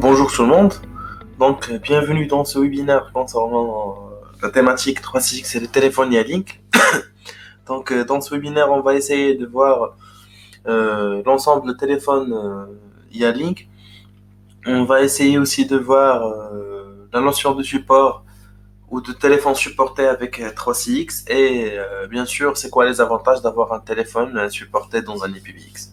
Bonjour tout le monde. Bienvenue dans ce webinaire concernant la thématique 3CX et le téléphone Yalink. Dans ce webinaire, on va essayer de voir l'ensemble de téléphones Yalink. On va essayer aussi de voir la notion de support ou de téléphone supporté avec 3CX et bien sûr, c'est quoi les avantages d'avoir un téléphone supporté dans un IPv6.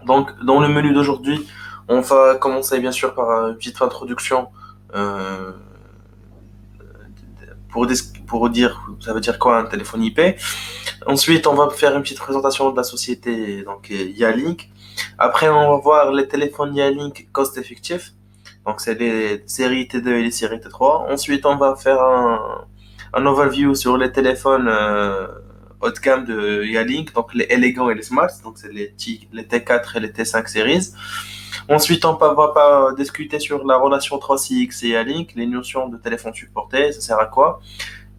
Donc, dans le menu d'aujourd'hui, on va commencer bien sûr par une petite introduction euh, pour dire ça veut dire quoi un téléphone IP. Ensuite, on va faire une petite présentation de la société Yalink. Après, on va voir les téléphones Yalink cost effectifs. Donc, c'est les séries T2 et les séries T3. Ensuite, on va faire un overview sur les téléphones haut de gamme de Yalink, donc les élégants et les smart. Donc, c'est les T4 et les T5 series. Ensuite, va pas discuter sur la relation 3CX et Yalink, les notions de téléphone supporté, ça sert à quoi.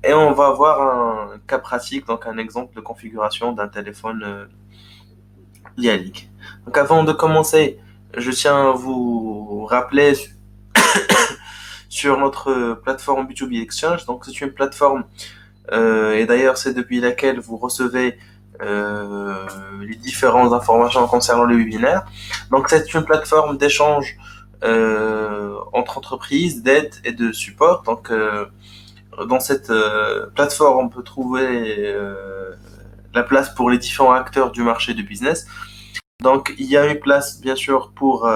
Et on va voir un cas pratique, donc un exemple de configuration d'un téléphone Yalink. Donc avant de commencer, je tiens à vous rappeler sur notre plateforme B2B Exchange. Donc c'est une plateforme, et d'ailleurs c'est depuis laquelle vous recevez les différentes informations concernant le webinaire. Donc c'est une plateforme d'échange entre entreprises, d'aide et de support. Dans cette plateforme, on peut trouver la place pour les différents acteurs du marché du business. Donc il y a une place bien sûr pour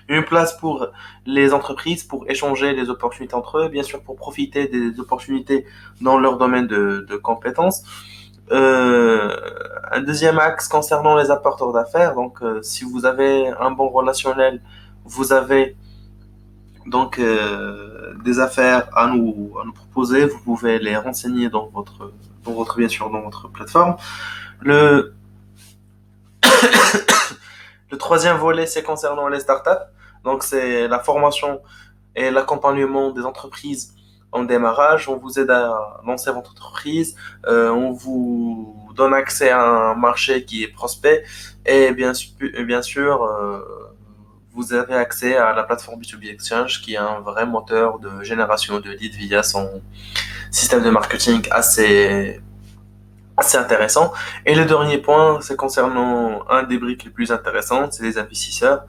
une place pour les entreprises pour échanger les opportunités entre eux, bien sûr pour profiter des opportunités dans leur domaine de compétences. Un deuxième axe concernant les apporteurs d'affaires. Si vous avez un bon relationnel, vous avez des affaires à nous proposer. Vous pouvez les renseigner bien sûr, dans votre plateforme. Le, le troisième volet, c'est concernant les startups. Donc, c'est la formation et l'accompagnement des entreprises en démarrage. On vous aide à lancer votre entreprise. On vous donne accès à un marché qui est prospect. Et bien sûr vous avez accès à la plateforme B2B Exchange qui est un vrai moteur de génération de leads via son système de marketing assez intéressant. Et le dernier point, c'est concernant un des briques les plus intéressantes, c'est les investisseurs.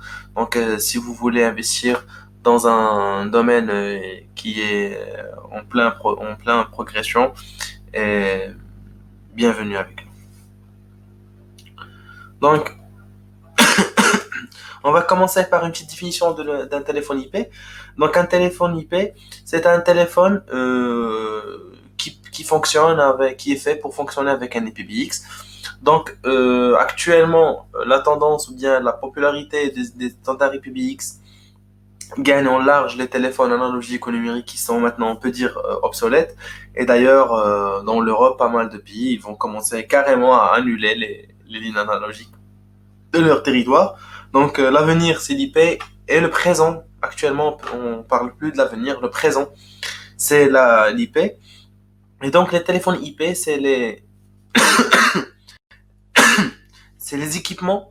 Si vous voulez investir dans un domaine qui est en plein progression, et bienvenue avec nous. Donc, on va commencer par une petite définition d'un téléphone IP. Donc, un téléphone IP, c'est un téléphone qui fonctionne qui est fait pour fonctionner avec un IPv6. Actuellement, la tendance ou bien la popularité des standards IPv6 gagne en large les téléphones analogiques ou numériques qui sont maintenant, on peut dire, obsolètes. Et d'ailleurs, dans l'Europe, pas mal de pays ils vont commencer carrément à annuler les lignes analogiques de leur territoire. L'avenir, c'est l'IP et le présent. Actuellement, on parle plus de l'avenir. Le présent, c'est l'IP. Et donc, les téléphones IP, c'est les équipements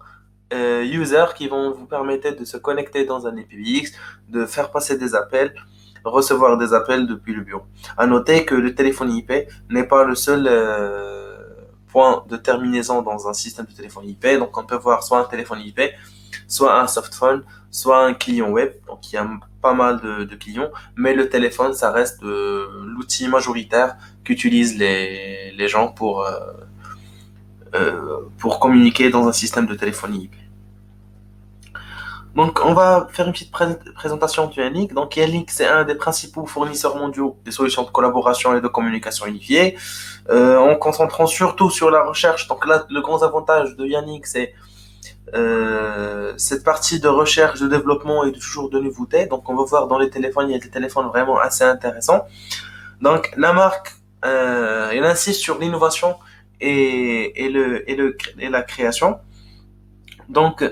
users qui vont vous permettre de se connecter dans un IPv6, de faire passer des appels, recevoir des appels depuis le bureau. À noter que le téléphone IP n'est pas le seul point de terminaison dans un système de téléphone IP. Donc, on peut voir soit un téléphone IP, soit un softphone, soit un client web. Donc, il y a pas mal de clients, mais le téléphone, ça reste l'outil majoritaire qu'utilisent les gens pour communiquer dans un système de téléphonie IP. Donc, on va faire une petite présentation de Yalink. Donc, Yalink, c'est un des principaux fournisseurs mondiaux des solutions de collaboration et de communication unifiées, en concentrant surtout sur la recherche. Donc là, le grand avantage de Yalink, c'est cette partie de recherche, de développement et toujours de nouveautés. Donc, on va voir dans les téléphones, il y a des téléphones vraiment assez intéressants. Donc, la marque, elle insiste sur l'innovation et la création. Donc,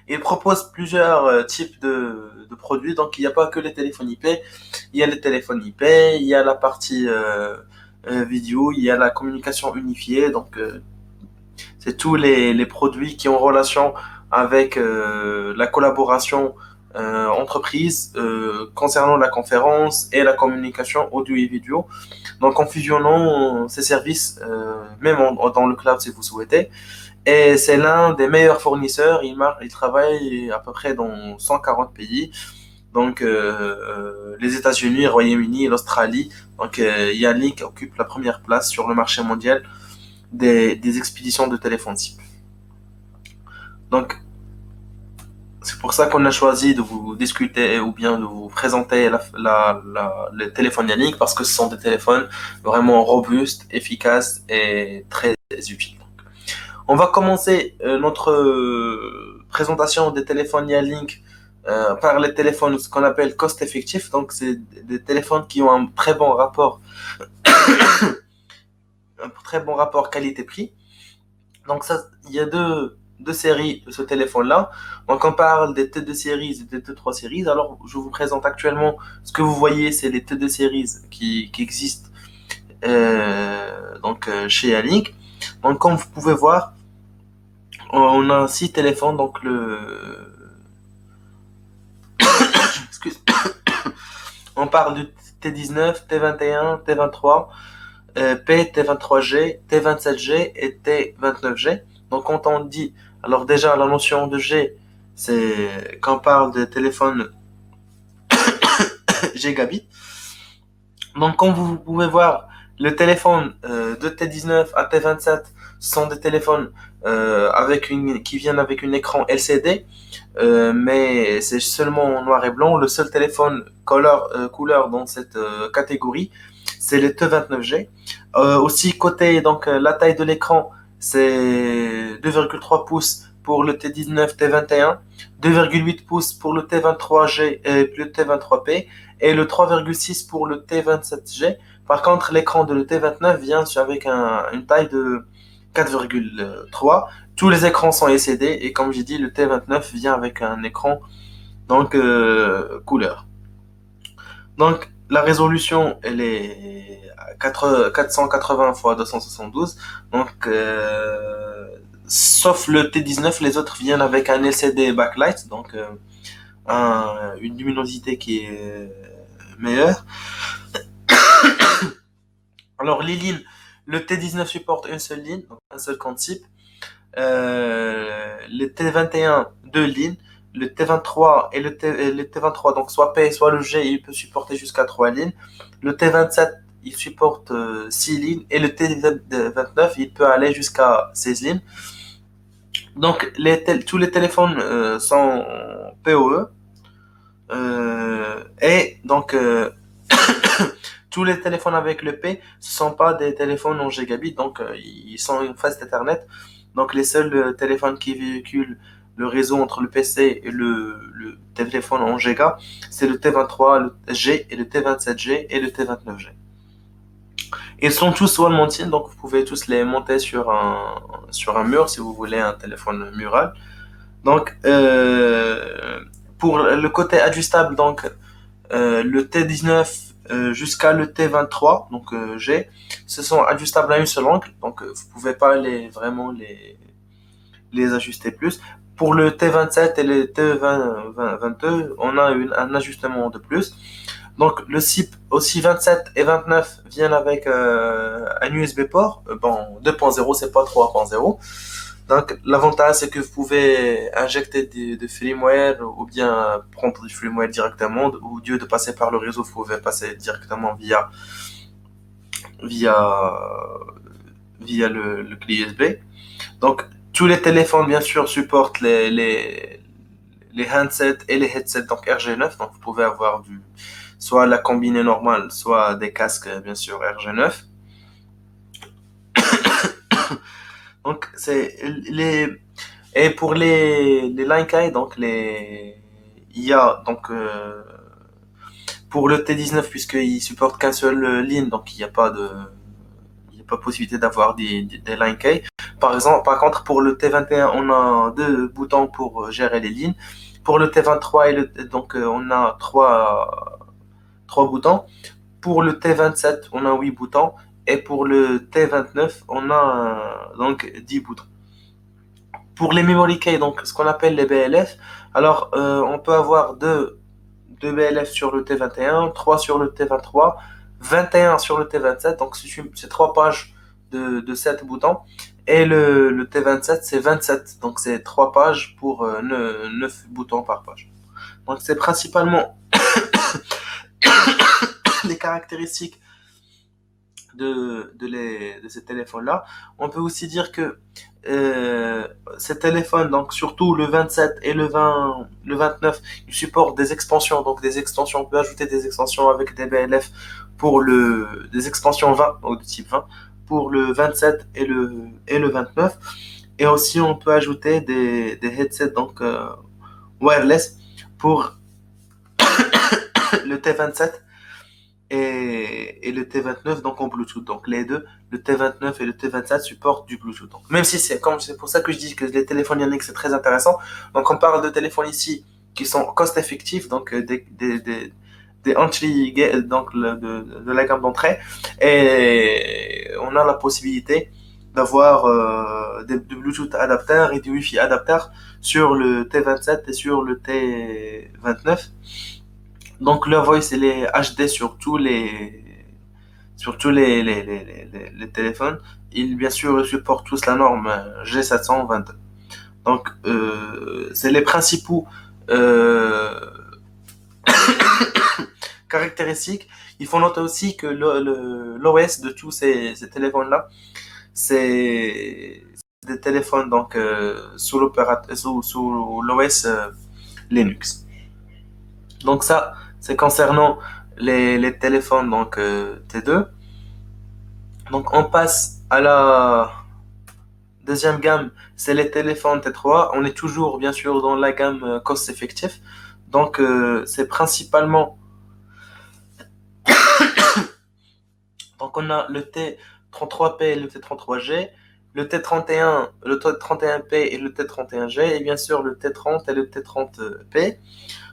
il propose plusieurs types de produits. Donc, il n'y a pas que les téléphones IP. Il y a les téléphones IP, il y a la partie vidéo, il y a la communication unifiée. C'est tous les produits qui ont relation avec la collaboration entreprise concernant la conférence et la communication audio et vidéo. Donc en fusionnant ces services, même dans le cloud si vous souhaitez, et c'est l'un des meilleurs fournisseurs. Il travaille à peu près dans 140 pays. Donc, les États-Unis, le Royaume-Uni et l'Australie. Donc, Yannick occupe la première place sur le marché mondial des expéditions de téléphone SIP. Donc, c'est pour ça qu'on a choisi de vous discuter ou bien de vous présenter les téléphones Yannick parce que ce sont des téléphones vraiment robustes, efficaces et très utiles. On va commencer notre présentation des téléphones Yannick par les téléphones, ce qu'on appelle cost-effectifs. Donc, c'est des téléphones qui ont un très bon rapport qualité-prix. Donc, ça, il y a deux séries de ce téléphone-là. Donc, on parle des T2 Series et des T3 Series. Alors, je vous présente actuellement ce que vous voyez, c'est les T2 Series qui existent chez Yannick. Donc, comme vous pouvez voir, on a 6 téléphones. Donc, excuse, on parle du T19, T21, T23, P, T23G, T27G et T29G. Donc quand on dit, alors déjà la notion de G, c'est quand on parle de téléphone gigabit. Donc comme vous pouvez voir, le téléphone de T19 à T27 sont des téléphones qui viennent avec un écran LCD, mais c'est seulement en noir et blanc. Le seul téléphone couleur dans cette catégorie, c'est le T29G. Aussi côté donc la taille de l'écran, c'est 2,3 pouces pour le T19, T21, 2,8 pouces pour le T23G et le T23P et le 3,6 pour le T27G. Par contre, l'écran de le T29 vient avec une taille de 4,3. Tous les écrans sont LCD et comme j'ai dit, le T29 vient avec un écran donc couleur. Donc la résolution, elle est à 480 x 272. Donc sauf le T19, les autres viennent avec un LCD backlight, donc une luminosité qui est meilleure. Alors les lignes, le T19 supporte une seule ligne, donc un seul compte SIP. Le T21, deux lignes. Le T23 et le T23, donc soit P, soit le G, il peut supporter jusqu'à 3 lignes. Le T27, il supporte 6 lignes. Et le T29, il peut aller jusqu'à 16 lignes. Donc, tous les téléphones sont PoE. Et donc, tous les téléphones avec le P, ce ne sont pas des téléphones en gigabit, donc ils sont en phase Ethernet. Donc les seuls téléphones qui véhiculent le réseau entre le PC et le téléphone en giga, c'est le T23, le G et le T27G et le T29G. Ils sont tous wall-mounted, donc vous pouvez tous les monter sur un mur si vous voulez un téléphone mural. Donc pour le côté adjustable, donc le T19 jusqu'à le T23, donc G, ce sont adjustables à une seule angle, donc vous pouvez pas vraiment les ajuster plus. Pour le T27 et le T22, on a un ajustement de plus. Donc le SIP aussi 27 et 29 viennent avec un USB port, bon 2.0, c'est pas 3.0. Donc l'avantage c'est que vous pouvez injecter de firmware ou bien prendre du firmware directement, ou au lieu de passer par le réseau, vous pouvez passer directement via le clé USB. Donc tous les téléphones bien sûr supportent les handsets et les headsets donc RG9, donc vous pouvez avoir soit la combinée normale, soit des casques bien sûr RG9. Donc c'est et pour les Linkai, donc il y a donc pour le T19 puisqu'il supporte qu'un seul ligne, donc il n'y a pas possibilité d'avoir des Linkai. Par contre, pour le T21, on a deux boutons pour gérer les lignes. Pour le T23, donc on a trois boutons. Pour le T27, on a 8 boutons. Et pour le T29, on a donc 10 boutons. Pour les memory key, donc ce qu'on appelle les BLF, alors on peut avoir deux BLF sur le T21, 3 sur le T23, 21 sur le T27, donc c'est 3 pages de 7 boutons. Et le T27, c'est 27, donc c'est 3 pages pour 9 boutons par page. Donc c'est principalement les caractéristiques de ces téléphones-là. On peut aussi dire que ces téléphones, donc surtout le 27 et le 29, ils supportent des extensions. Donc des extensions, on peut ajouter des extensions avec des BLF des extensions 20, donc de type 20, pour le 27 et le 29. Et aussi, on peut ajouter des headsets donc wireless pour le T27 et le T29 donc en Bluetooth. Donc les deux, le T29 et le T27 supportent du Bluetooth. Donc, même si c'est pour ça que je dis que les téléphones ioniques c'est très intéressant. Donc on parle de téléphones ici qui sont cost effectifs, donc des entry donc de la gamme d'entrée, et on a la possibilité d'avoir des Bluetooth adapteurs et du Wi-Fi adapteurs sur le T27 et sur le T29. Donc le voice il est HD sur tous les téléphones. Il bien sûr supporte tous la norme G722. Donc c'est les principaux euh, caractéristiques. Il faut noter aussi que l'OS de tous ces téléphones-là, c'est des téléphones donc sous l'OS Linux. Donc ça, c'est concernant les téléphones donc T2. Donc on passe à la deuxième gamme, c'est les téléphones T3. On est toujours bien sûr dans la gamme cost effectif. Donc c'est principalement, donc on a le T33P et le T33G, le T31, le T31P et le T31G, et bien sûr le T30 et le T30P.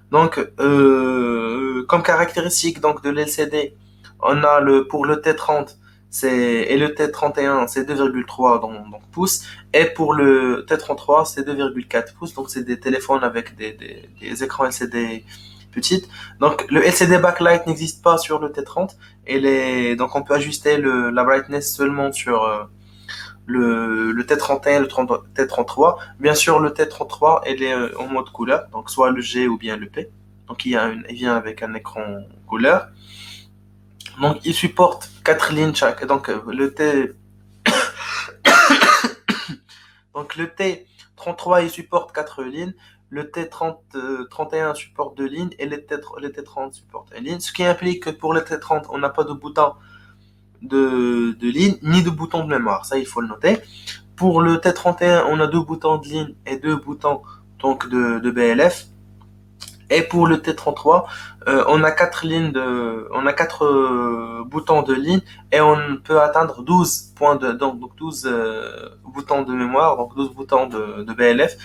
Donc, comme caractéristique donc de l'LCD, on a pour le T30 et le T31, c'est 2,3 donc, pouces, et pour le T33, c'est 2,4 pouces. Donc, c'est des téléphones avec des écrans LCD petites. Donc, le LCD backlight n'existe pas sur le T30, donc on peut ajuster la brightness seulement sur le T31 et le T33. Bien sûr, le T33, il est en mode couleur, donc soit le G ou bien le P. Donc il vient avec un écran couleur. Donc il supporte 4 lignes chaque. Donc donc le T33 il supporte 4 lignes. Le T31 supporte 2 lignes et le T30 supporte 1 ligne. Ce qui implique que pour le T30, on n'a pas de bouton de ligne ni de bouton de mémoire. Ça, il faut le noter. Pour le T31, on a 2 boutons de ligne et 2 boutons donc de BLF. Et pour le T33, on a 4 boutons de ligne et on peut atteindre 12 points donc 12 boutons de mémoire, donc 12 boutons de BLF.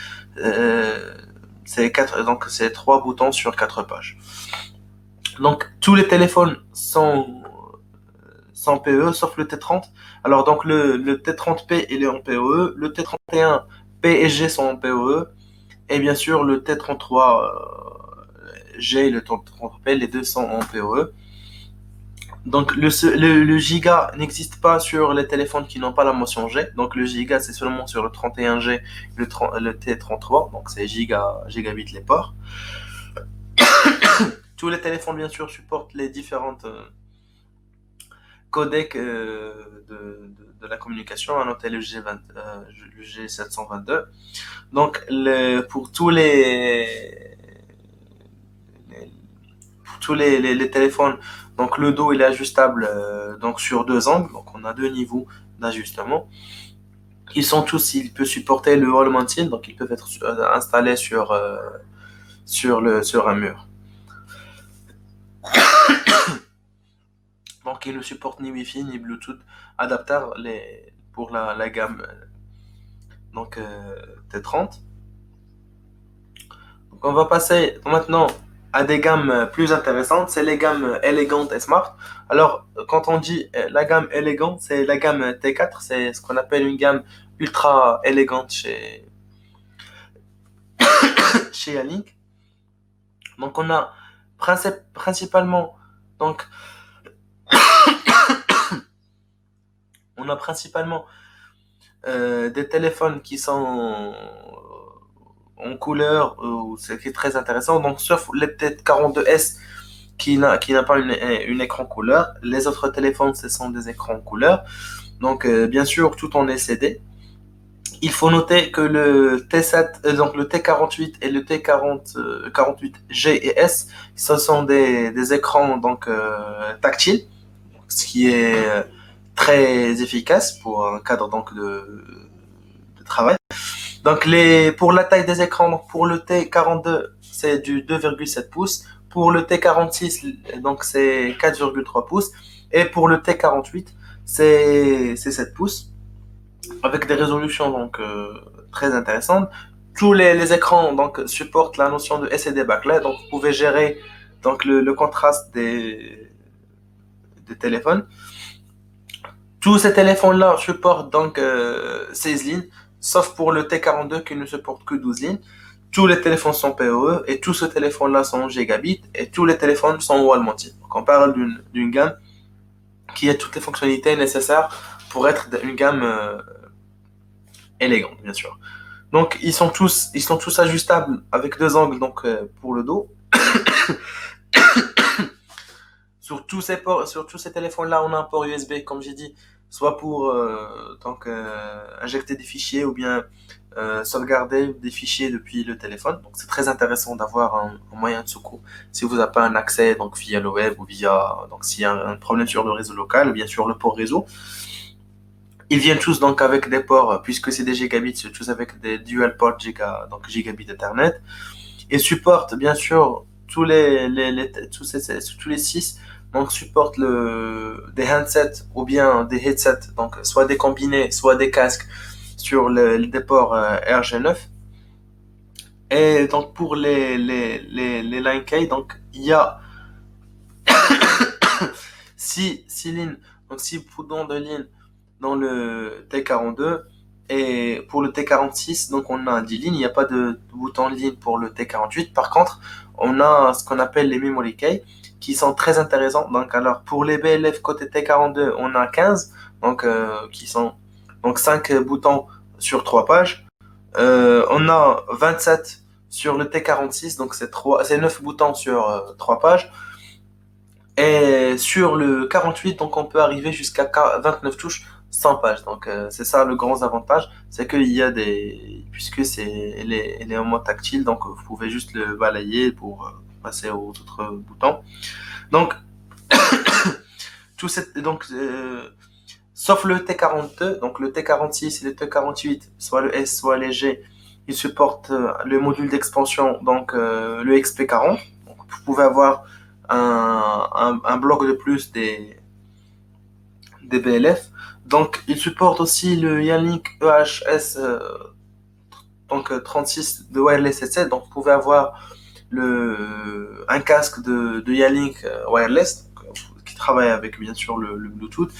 Donc c'est 3 boutons sur 4 pages. Donc tous les téléphones sont PE sauf le T30. Alors donc le T30P il est en PoE, le T31P et G sont en PoE, et bien sûr le T33G et le T30P, les deux sont en PoE. Donc le giga n'existe pas sur les téléphones qui n'ont pas la mention G. Donc le giga c'est seulement sur le 31G, le T33, donc c'est gigabit les ports. Tous les téléphones bien sûr supportent les différentes codecs de la communication, à noter le G722. Donc pour tous les téléphones, donc le dos il est ajustable donc sur 2 angles, donc on a 2 niveaux d'ajustement. Il peut supporter le wall mounting, donc ils peuvent être installés sur un mur. Donc il ne supporte ni Wi-Fi ni Bluetooth adaptateur pour la gamme donc T30. Donc on va passer maintenant à des gammes plus intéressantes, c'est les gammes Elegant et Smart. Alors quand on dit la gamme Elegant, c'est la gamme T4, c'est ce qu'on appelle une gamme ultra élégante chez Yalink. Donc on a principalement donc on a principalement des téléphones qui sont en couleur, ce qui est très intéressant. Donc sauf le T42S qui n'a pas une écran couleur. Les autres téléphones, ce sont des écrans couleur. Donc bien sûr, tout en LCD. Il faut noter que le T7, donc le T48 et le T48G et S, ce sont des écrans donc tactiles, ce qui est très efficace pour un cadre donc de travail. Donc pour la taille des écrans, donc pour le T42, c'est du 2,7 pouces. Pour le T46, donc c'est 4,3 pouces. Et pour le T48, c'est 7 pouces avec des résolutions donc très intéressantes. Tous les écrans donc supportent la notion de SSD backlight, donc vous pouvez gérer donc le contraste des téléphones. Tous ces téléphones-là supportent donc 16 lignes, sauf pour le T42 qui ne supporte que 12 lignes. Tous les téléphones sont PoE et tous ces téléphones-là sont gigabit et tous les téléphones sont wall-mounted. Donc on parle d'une gamme qui a toutes les fonctionnalités nécessaires pour être une gamme élégante, bien sûr. Donc ils sont tous ajustables avec deux angles donc pour le dos. Sur tous ces téléphones-là, on a un port USB, comme j'ai dit, soit pour donc, injecter des fichiers ou bien sauvegarder des fichiers depuis le téléphone. Donc c'est très intéressant d'avoir un moyen de secours si vous n'avez pas un accès donc via le web ou via donc s'il y a un problème sur le réseau local, bien sûr le port réseau. Ils viennent tous donc avec des ports, puisque c'est des gigabits, c'est tous avec des dual port donc gigabit Ethernet. Ils supportent bien sûr tous les 6 donc supportent des handsets ou bien des headsets, donc soit des combinés, soit des casques sur des ports RG9. Et donc pour les line K, donc il y a 6 lignes, donc 6 boutons de ligne dans le T42. Et pour le T46, donc on a 10 lignes, il n'y a pas de bouton de ligne pour le T48. Par contre, on a ce qu'on appelle les memory key qui sont très intéressants. Donc alors pour les BLF côté T42, on a 15 donc qui sont donc 5 boutons sur 3 pages. On a 27 sur le T46, donc c'est 9 boutons sur 3 pages. Et sur le 48, donc on peut arriver jusqu'à 29 touches 100 pages. Donc c'est ça le grand avantage, c'est qu'il y a puisque elle est en mode tactile, donc vous pouvez juste le balayer pour passer aux autres boutons. Donc donc sauf le T42, donc le T46 et le T48, soit le S soit les G, ils supportent le module d'expansion, donc le XP40. Donc vous pouvez avoir un bloc de plus des BLF. Donc, il supporte aussi le Yanlink EHS donc 36 de wireless headset. Donc, vous pouvez avoir un casque de Yanlink wireless qui travaille avec bien sûr le Bluetooth.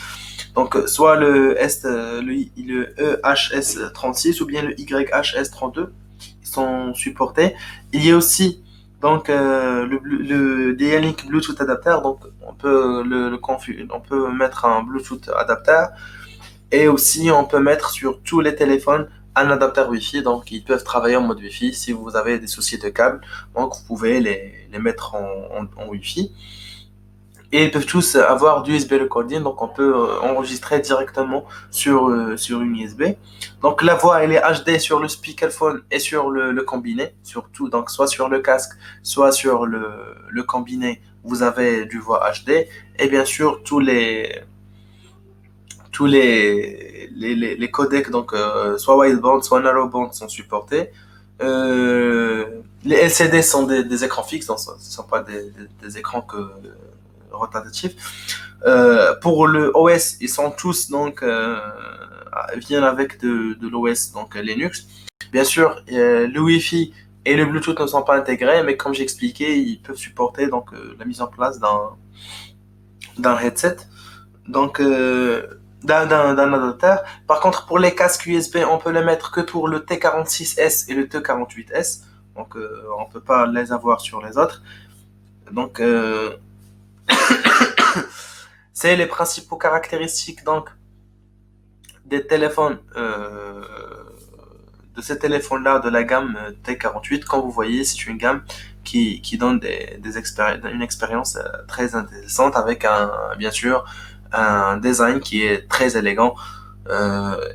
Donc, soit le EHS36 ou bien le YHS32, ils sont supportés. Il y a aussi donc le D-Link Bluetooth adapter. Donc, on peut on peut mettre un Bluetooth adapter et aussi on peut mettre sur tous les téléphones un adapteur Wi-Fi. Donc, ils peuvent travailler en mode Wi-Fi si vous avez des soucis de câble. Donc, vous pouvez les mettre en Wi-Fi. Et ils peuvent tous avoir du USB recording, donc on peut enregistrer directement sur une USB. Donc la voix elle est HD sur le speakerphone et sur le combiné, surtout donc soit sur le casque, soit sur le combiné, vous avez du voix HD. Et bien sûr tous les codecs donc soit wideband, soit narrowband sont supportés. Les LCD sont des écrans fixes, donc ce ne sont pas des écrans rotatifs. Pour le OS, ils sont tous donc viennent avec de l'OS donc Linux. Bien sûr, le Wi-Fi et le Bluetooth ne sont pas intégrés, mais comme j'ai expliqué, ils peuvent supporter donc la mise en place d'un headset, donc d'un adapteur. Par contre, pour les casques USB, on peut les mettre que pour le T46S et le T48S. Donc, on peut pas les avoir sur les autres. Donc, c'est les principaux caractéristiques donc des téléphones de ces téléphones-là de la gamme T48. Comme vous voyez, c'est une gamme qui donne une expérience très intéressante avec bien sûr un design qui est très élégant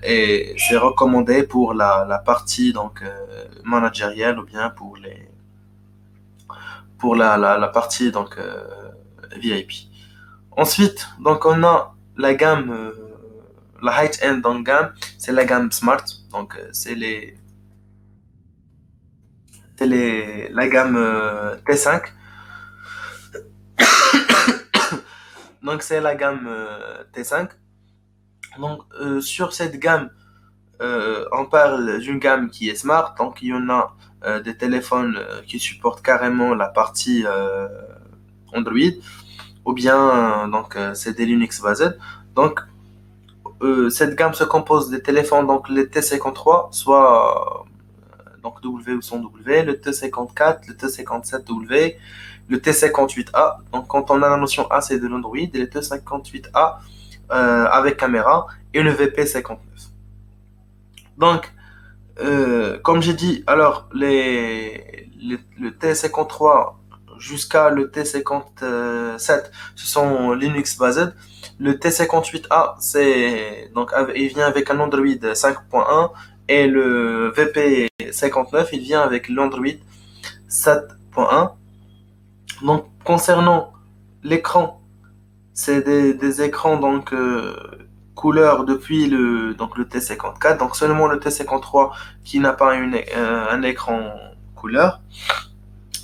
et c'est recommandé pour la partie donc managériale ou bien pour la partie donc VIP. Ensuite, donc on a la gamme la high-end dans la gamme, c'est la gamme Smart. Donc la gamme T5. Donc c'est la gamme T5. Donc sur cette gamme, on parle d'une gamme qui est smart. Donc il y en a des téléphones qui supportent carrément la partie Android, ou bien c'est des Linux basés. Donc cette gamme se compose des téléphones donc les T53, soit donc W ou sans W, le T54, le T57W, le T58A. Donc quand on a la notion A, c'est de l'Android, et le T58A avec caméra et le VP59. Donc comme j'ai dit, alors le T53 jusqu'à le T57, ce sont Linux based. Le T58A, il vient avec un Android 5.1 et le VP59, il vient avec l'Android 7.1. Donc concernant l'écran, c'est des écrans donc couleur depuis le T54, donc seulement le T53 qui n'a pas un écran couleur.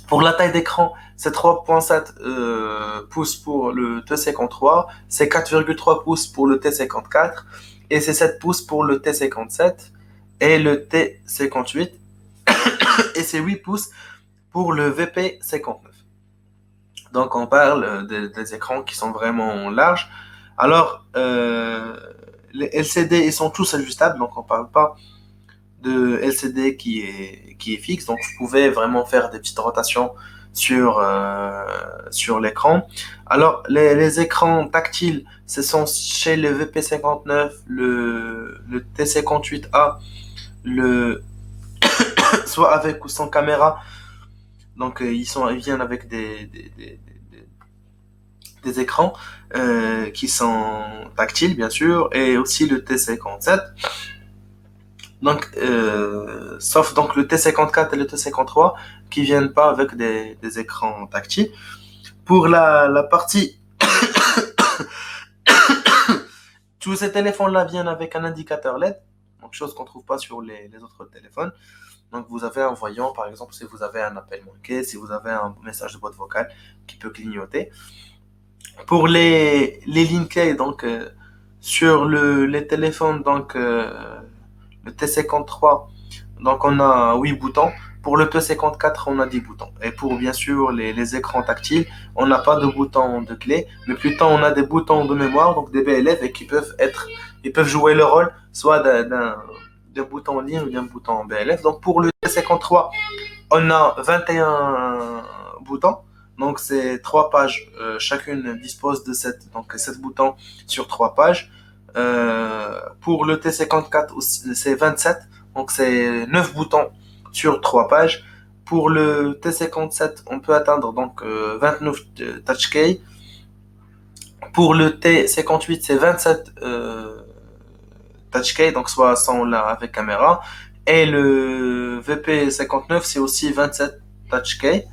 Pour la taille d'écran, c'est 3.7 pouces pour le T53, c'est 4,3 pouces pour le T54 et c'est 7 pouces pour le T57 et le T58 et c'est 8 pouces pour le VP59. Donc on parle des écrans qui sont vraiment larges. Alors, les LCD, ils sont tous ajustables, donc on ne parle pas de LCD qui est fixe. Donc vous pouvez vraiment faire des petites rotations sur l'écran. Alors, les écrans tactiles, ce sont chez le VP59, le T58A, soit avec ou sans caméra. Donc ils viennent avec des écrans qui sont tactiles, bien sûr, et aussi le T57. Donc, sauf donc le T54 et le T53 qui viennent pas avec des écrans tactiles. Pour la partie, tous ces téléphones-là viennent avec un indicateur LED, donc chose qu'on trouve pas sur les autres téléphones. Donc, vous avez un voyant, par exemple, si vous avez un appel manqué, si vous avez un message de boîte vocale qui peut clignoter. Pour les lignes clés, donc sur les téléphones, donc le T53, donc on a 8 boutons. Pour le T54, on a 10 boutons. Et pour bien sûr les écrans tactiles, on n'a pas de boutons de clé, mais plutôt on a des boutons de mémoire, donc des BLF, et ils peuvent jouer le rôle soit d'un bouton en ligne ou d'un bouton en BLF. Donc pour le T53, on a 21 boutons. Donc c'est 3 pages. Chacune dispose de 7 boutons sur 3 pages. Pour le T54, c'est 27. Donc c'est 9 boutons sur 3 pages. Pour le T57, on peut atteindre donc 29 touch key. Pour le T58, c'est 27 touch key, donc soit sans là avec caméra. Et le VP59, c'est aussi 27 touch key.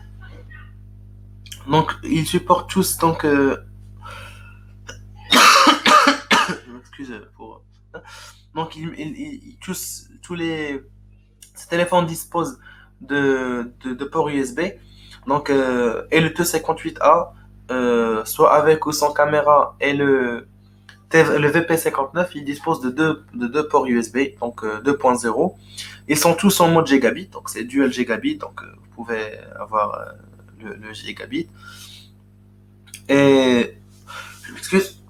Donc ils supportent tous donc je m'excuse pour donc tous les ces téléphones disposent de ports USB. Donc et le T58A soit avec ou sans caméra et le VP59 il dispose de deux ports USB donc 2.0. Ils sont tous en mode gigabit, donc c'est dual gigabit, donc vous pouvez avoir le gigabit. Et je m'excuse.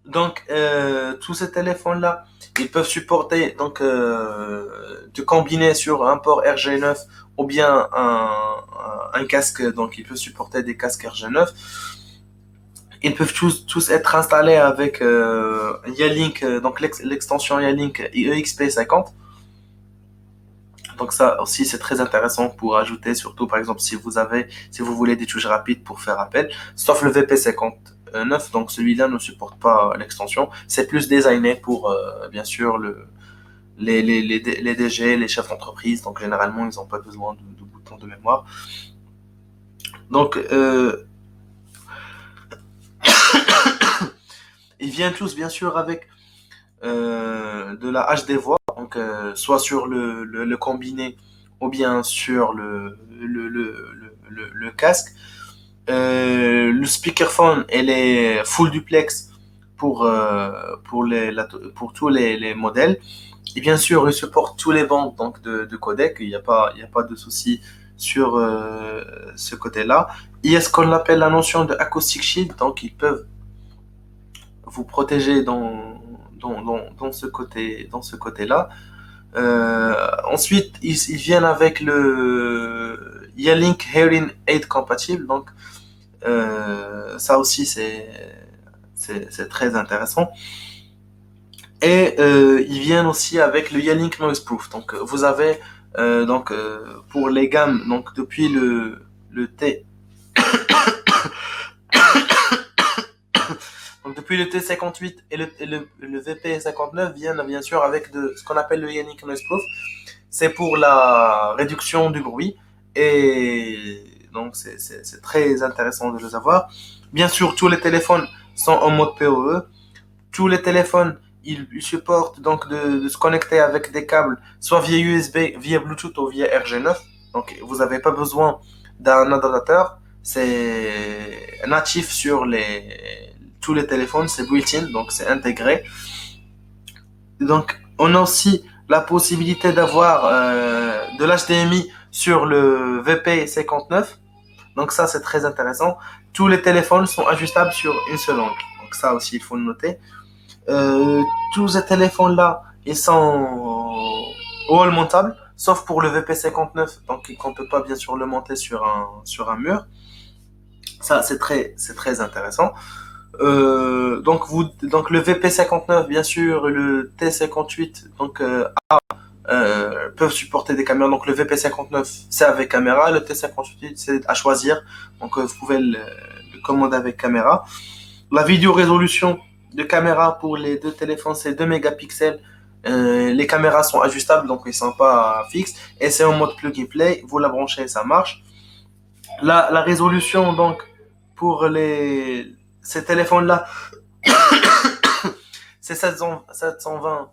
Donc tous ces téléphones là Ils peuvent supporter donc de combiner sur un port RG9 ou bien un casque. Donc, ils peuvent supporter des casques RG9. Ils peuvent tous être installés avec Yalink, donc l'extension Yalink EXP50. Donc ça aussi c'est très intéressant pour ajouter, surtout par exemple si vous voulez des touches rapides pour faire appel, sauf le VP59, donc celui-là ne supporte pas l'extension. C'est plus designé pour bien sûr les DG, les chefs d'entreprise, donc généralement ils n'ont pas besoin de boutons de mémoire. Donc ils viennent tous bien sûr avec de la HD voix, donc soit sur le combiné ou bien sur le casque. Le speakerphone, elle est full duplex pour tous les modèles. Et bien sûr, il supporte tous les bandes donc de codec. Il y a pas de souci sur ce côté-là. Il y a ce qu'on appelle la notion de acoustic shield, donc ils peuvent vous protéger dans ce côté-là. Ensuite, ils viennent avec le Yealink Hearing Aid compatible, donc ça aussi c'est très intéressant. Et ils viennent aussi avec le Yealink Noise Proof. Donc vous avez pour les gammes, donc depuis le T donc depuis le T58 et le VP59 viennent bien sûr avec ce qu'on appelle le Yealink Noise Proof. C'est pour la réduction du bruit et donc c'est très intéressant de les avoir. Bien sûr, tous les téléphones sont en mode PoE. Tous les téléphones, ils supportent donc de se connecter avec des câbles, soit via USB, via Bluetooth ou via RG9. Donc vous n'avez pas besoin d'un adaptateur. C'est natif sur tous les téléphones, c'est built-in, donc c'est intégré. Donc on a aussi la possibilité d'avoir de l'HDMI sur le VP59. Donc ça, c'est très intéressant. Tous les téléphones sont ajustables sur une seule angle. Donc ça aussi, il faut le noter. Euh, Tous ces téléphones-là, ils sont wall montables, sauf pour le VP59, donc on ne peut pas bien sûr le monter sur un mur. Ça, c'est très intéressant. Donc le VP59, bien sûr, le T58, donc peuvent supporter des caméras. Donc le VP59, c'est avec caméra, le T58, c'est à choisir. Donc vous pouvez le commander avec caméra. La vidéo résolution de caméra pour les deux téléphones, c'est 2 mégapixels. Les caméras sont ajustables, donc ils ne sont pas fixes. Et c'est en mode plug and play. Vous la branchez, ça marche. La résolution, donc, pour ces téléphones-là, c'est 720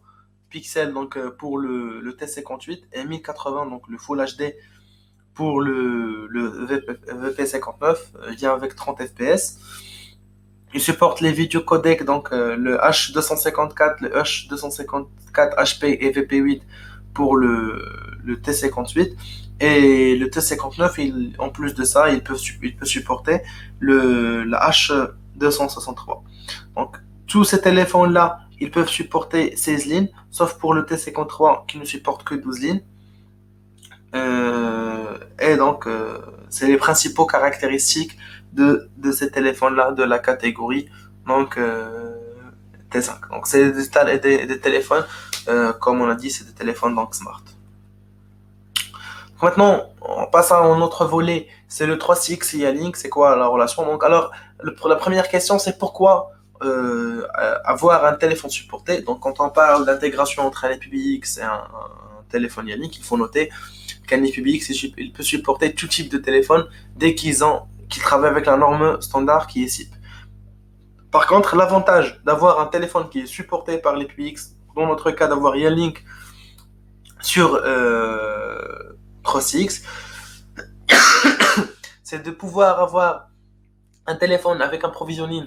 pixels donc, pour le T58 et 1080, donc le Full HD pour le VP59, vient avec 30 fps. Il supporte les vidéocodecs, donc le H254, le H254 HP et VP8 pour le T58. Et le T59, en plus de ça, il peut supporter la H263. Donc, tous ces téléphones-là, ils peuvent supporter 16 lignes, sauf pour le T53 qui ne supporte que 12 lignes. Et donc, c'est les principaux caractéristiques de ces téléphones-là, de la catégorie donc, T5. Donc, c'est des téléphones, comme on a dit, c'est des téléphones donc, smart. Maintenant, on passe à un autre volet, c'est le 3CX Yealink, c'est quoi la relation? Donc, alors, pour la première question, c'est pourquoi avoir un téléphone supporté. Donc, quand on parle d'intégration entre un IPBX et un téléphone Yealink, il faut noter qu'un IPBX il peut supporter tout type de téléphone dès qu'ils travaillent avec la norme standard qui est SIP. Par contre, l'avantage d'avoir un téléphone qui est supporté par l'IPBX, dans notre cas d'avoir Yealink sur 3CX, c'est de pouvoir avoir un téléphone avec un provisioning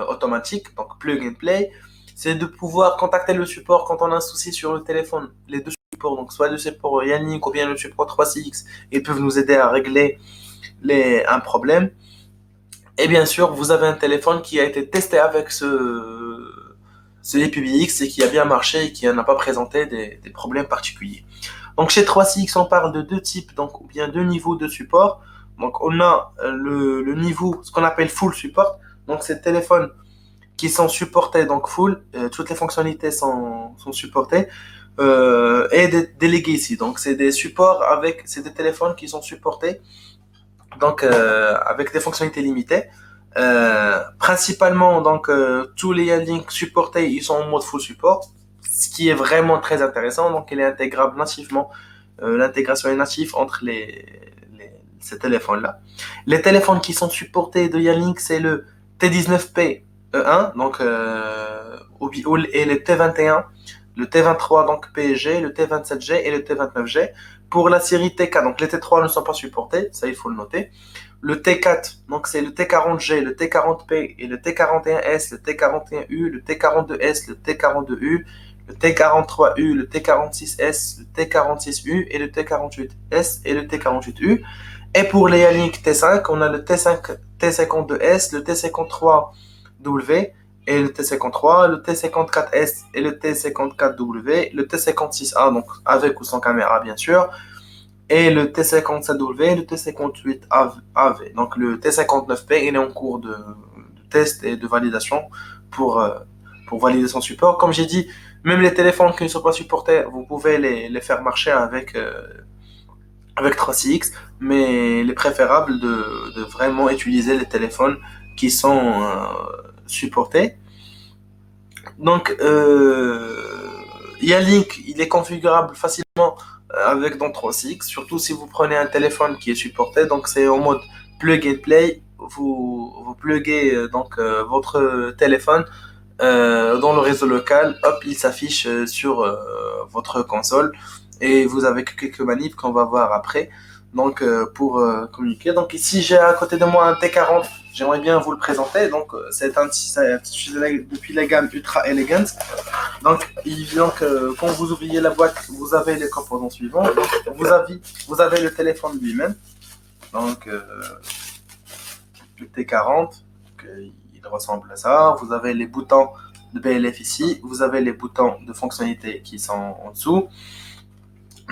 automatique, donc plug and play. C'est de pouvoir contacter le support quand on a un souci sur le téléphone. Les deux supports, donc soit le support Yealink ou bien le support 3CX, ils peuvent nous aider à régler un problème. Et bien sûr, vous avez un téléphone qui a été testé avec ce IPBX et qui a bien marché et qui n'a pas présenté des problèmes particuliers. Donc chez 3CX, on parle de deux types, donc ou bien deux niveaux de support. Donc on a le niveau, ce qu'on appelle full support. Donc c'est téléphones qui sont supportés, donc full, toutes les fonctionnalités sont supportées. Et des legacy, donc c'est des supports avec, c'est des téléphones qui sont supportés, donc avec des fonctionnalités limitées. Principalement, donc tous les Yanlink supportés, ils sont en mode full support, ce qui est vraiment très intéressant. Donc il est intégrable nativement, l'intégration est native entre ces téléphones-là. Les téléphones qui sont supportés de Yanlink, c'est le T19P E1, donc et le T21, le T23 donc PSG, le T27G et le T29G. Pour la série TK, donc les T3 ne sont pas supportés, ça il faut le noter. Le T4, donc c'est le T40G, le T40P et le T41S, le T41U, le T42S, le T42U, le T43U, le T46S, le T46U et le T48S et le T48U. Et pour les Yannick T5, on a le T5, T52S, le T53W et le T53, le T54S et le T54W, le T56A, donc avec ou sans caméra bien sûr, et le T57W et le T58AV. Donc le T59P, il est en cours de test et de validation pour, pour valider son support. Comme j'ai dit, même les téléphones qui ne sont pas supportés, vous pouvez les faire marcher avec 3CX, mais il est préférable de vraiment utiliser les téléphones qui sont supportés. Donc, Yanlink, il est configurable facilement avec dans 3CX, surtout si vous prenez un téléphone qui est supporté. Donc, c'est en mode plug and play. Vous pluguez votre téléphone dans le réseau local. Hop, il s'affiche sur votre console et vous avez quelques manips qu'on va voir après. Donc, pour communiquer. Donc, ici, j'ai à côté de moi un T40. J'aimerais bien vous le présenter. Donc, c'est depuis la gamme Ultra Elegant. Donc, quand vous ouvrez la boîte, vous avez les composants suivants. Donc, vous avez le téléphone lui-même. Donc, le T40, il ressemble à ça. Vous avez les boutons de BLF ici. Vous avez les boutons de fonctionnalité qui sont en dessous.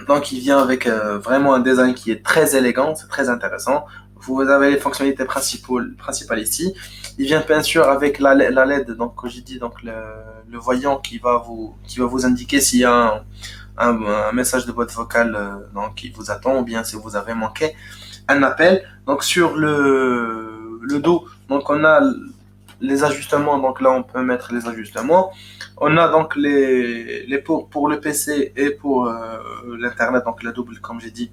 Donc, il vient avec vraiment un design qui est très élégant, c'est très intéressant. Vous avez les fonctionnalités principales ici. Il vient bien sûr avec la LED, donc comme j'ai dit, donc le voyant qui va vous indiquer s'il y a un message de boîte vocale donc, qui vous attend, ou bien si vous avez manqué un appel. Donc sur le dos, donc on a les ajustements. Donc là, on peut mettre les ajustements. On a donc les pour le PC et pour l'internet, donc la double, comme j'ai dit,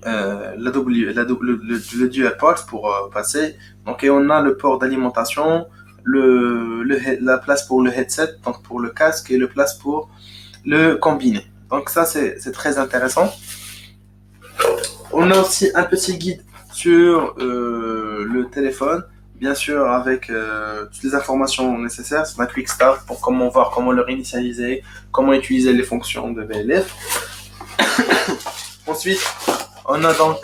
le dual port pour passer. Donc et on a le port d'alimentation, la place pour le headset, donc pour le casque, et le place pour le combiné. Donc ça c'est très intéressant. On a aussi un petit guide sur le téléphone, bien sûr avec toutes les informations nécessaires. C'est un quick start pour voir comment le réinitialiser, comment utiliser les fonctions de BLF. Ensuite, on a donc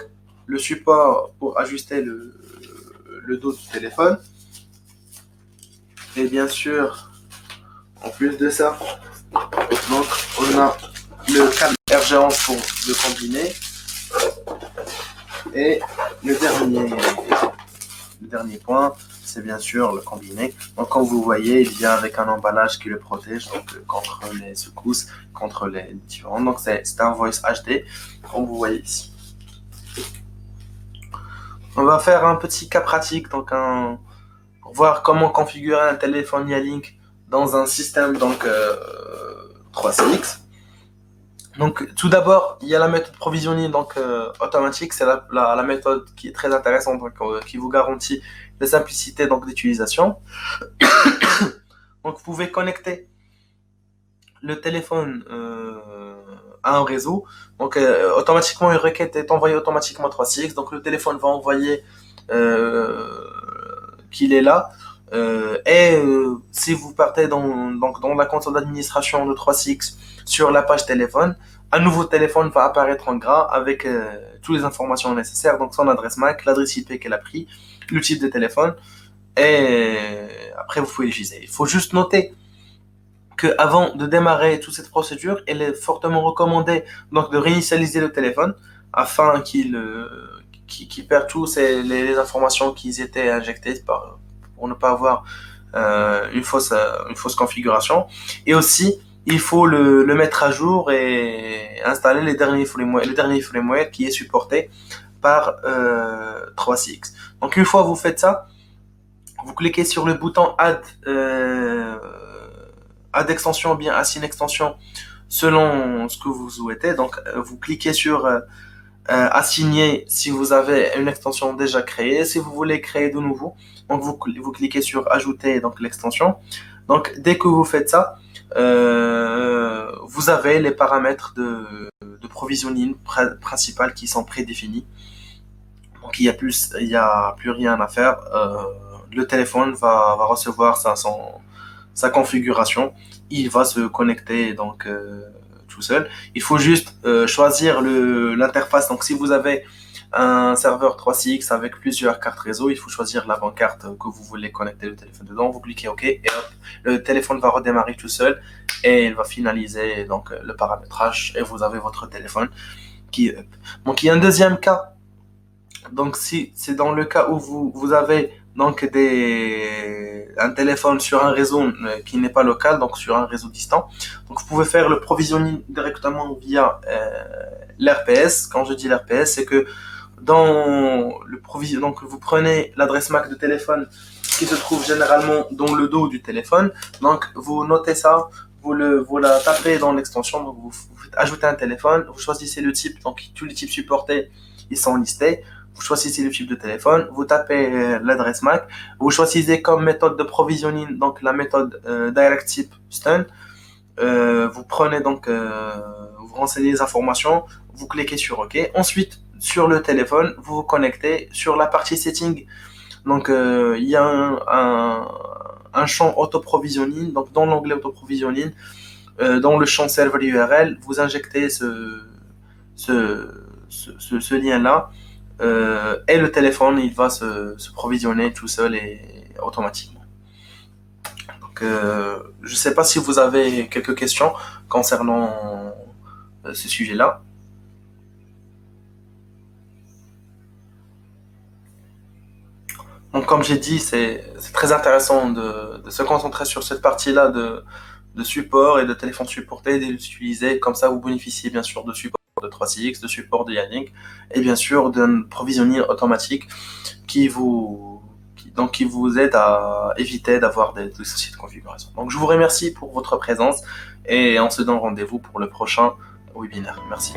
le support pour ajuster le dos du téléphone. Et bien sûr, en plus de ça, donc on a le câble RG11 pour le combiner. Et le dernier point, c'est bien sûr le combiné. Donc comme vous voyez, il vient avec un emballage qui le protège donc, contre les secousses, contre les différents. Donc c'est un voice HD, comme vous voyez ici. On va faire un petit cas pratique, donc pour voir comment configurer un téléphone Yanlink dans un système 3CX. Donc tout d'abord, il y a la méthode provisioning automatique. C'est la méthode qui est très intéressante, qui vous garantit la simplicité d'utilisation. Donc vous pouvez connecter le téléphone à un réseau. Donc automatiquement, une requête est envoyée automatiquement à 3CX. Donc le téléphone va envoyer qu'il est là. Si vous partez dans la console d'administration de 3CX sur la page téléphone, un nouveau téléphone va apparaître en gras avec toutes les informations nécessaires, donc son adresse MAC, l'adresse IP qu'elle a pris, le type de téléphone, et après vous pouvez l'utiliser. Il faut juste noter que avant de démarrer toute cette procédure, il est fortement recommandé donc de réinitialiser le téléphone afin qu'il perd tous les informations qui étaient injectées pour ne pas avoir une fausse configuration. Et aussi, il faut le mettre à jour et installer le dernier firmware qui est supporté par 3CX. Donc une fois que vous faites ça, vous cliquez sur le bouton Add extension ou bien Assign extension selon ce que vous souhaitez. Donc vous cliquez sur assigner si vous avez une extension déjà créée. Si vous voulez créer de nouveau, donc vous cliquez sur ajouter donc l'extension. Donc dès que vous faites ça, vous avez les paramètres de provisioning principal qui sont prédéfinis. Donc il y a plus rien à faire. Le téléphone va recevoir sa configuration. Il va se connecter donc tout seul. Il faut juste choisir l'interface. Donc si vous avez un serveur 3CX avec plusieurs cartes réseau, il faut choisir la bonne carte que vous voulez connecter le téléphone dedans. Vous cliquez OK et hop, le téléphone va redémarrer tout seul et il va finaliser donc le paramétrage et vous avez votre téléphone qui est up. Donc il y a un deuxième cas. Donc si c'est dans le cas où vous avez donc un téléphone sur un réseau qui n'est pas local, donc sur un réseau distant. Donc vous pouvez faire le provisioning directement via l'RPS. Quand je dis l'RPS, c'est que dans le provision, donc vous prenez l'adresse MAC de téléphone qui se trouve généralement dans le dos du téléphone. Donc vous notez ça, vous la tapez dans l'extension, donc vous ajoutez un téléphone, vous choisissez le type, donc tous les types supportés, ils sont listés. Vous choisissez le type de téléphone, vous tapez l'adresse MAC, vous choisissez comme méthode de provisioning donc la méthode direct type stun. Vous prenez donc, vous renseignez les informations, vous cliquez sur OK. Ensuite, sur le téléphone, vous vous connectez sur la partie setting. Donc, il y a un champ auto-provisioning. Donc, dans l'onglet auto-provisioning, dans le champ serveur URL, vous injectez ce lien-là. Et le téléphone, il va se provisionner tout seul et automatiquement. Donc, je ne sais pas si vous avez quelques questions concernant ce sujet-là. Donc, comme j'ai dit, c'est très intéressant de se concentrer sur cette partie-là de support et de téléphone supporté, de l'utiliser. Comme ça, vous bénéficiez bien sûr de support de 3CX, de support de Yannick, et bien sûr d'un provisioning automatique donc qui vous aide à éviter d'avoir des soucis de configuration. Donc je vous remercie pour votre présence et on se donne rendez-vous pour le prochain webinaire. Merci.